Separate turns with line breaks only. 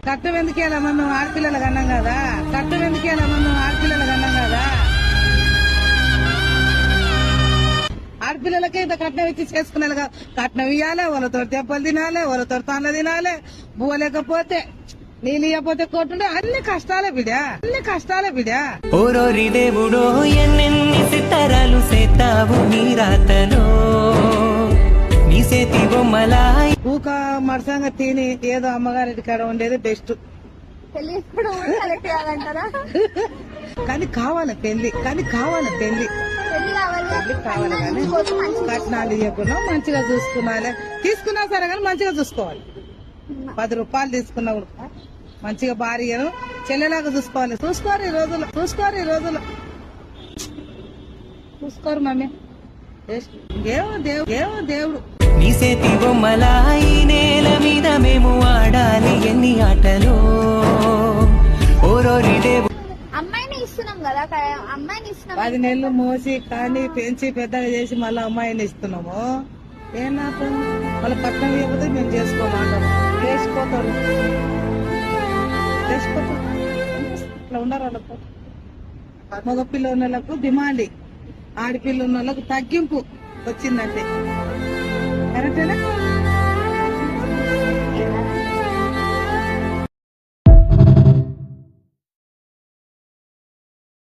కట్టం ఎందుకు వెళ్ళా మనం ఆడపిల్లలకు అన్నాం కదా. కట్టం ఎందుకు వెళ్ళా మనం ఆడపిల్లలకు అన్నాం కదా. ఆడపిల్లలకే ఇంత కట్నం ఇచ్చి చేసుకునేది కాదు. కట్నం ఇవ్వాలి, వాళ్ళతో దెబ్బలు తినాలి, వాళ్ళతో తాన్లు తినాలి. బువ్వ లేకపోతే నీళ్ళు ఇవ్వకపోతే కొట్టుండే అన్ని కష్టాలే బిడ్డా, అన్ని కష్టాలే బిడ్డా.
ఓరోరి దేవుడో ఎన్నెన్ని సితారాలు సేతావు నీ రాతలో నీ సేతి బొమ్మలా
ఊక మరసంగా తిని ఏదో అమ్మగారి కాడ ఉండేది బెస్ట్. కానీ కావాలి పెళ్లి, కానీ కావాలి పెళ్లి, పెళ్లి కావాలి. కానీ కట్నాలు ఇవ్వకుండా మంచిగా చూసుకున్నాలే. తీసుకున్నా సరే కానీ మంచిగా చూసుకోవాలి. 10 రూపాయలు తీసుకున్నా కూడా మంచిగా భార్యను చెల్లెలాగా చూసుకోవాలి. చూసుకోరు ఈ రోజులు, చూసుకోరు ఈ రోజులు, చూసుకోరు మమ్మీ. ఏమో దేవుడు
నీ సేతి బొమ్మలా ఈ నేల మీద మేము ఆడాలి ఎన్ని ఆటలు. ఓరోరి దేవుడు
అమ్మాయిని ఇస్తున్నాం కదా, అమ్మాయిని ఇస్తున్నాం.
10 నెలలు మోసి కానీ పెంచి పెద్దగా చేసి మళ్ళీ అమ్మాయిని ఇస్తున్నాము. ఏం లాభం? వాళ్ళ పట్టణం ఇవ్వకపోతే మేము చేసుకోవాలంటాం. లేచిపోతాడు, లేచిపోతాడు. ఇట్లా ఉండరు వాళ్ళకు. మగపిల్ల ఉన్న వాళ్ళకు డిమాండ్, ఆడపిల్ల ఉన్న వాళ్ళకు తగ్గింపు వచ్చిందంటే కరెక్టేనా?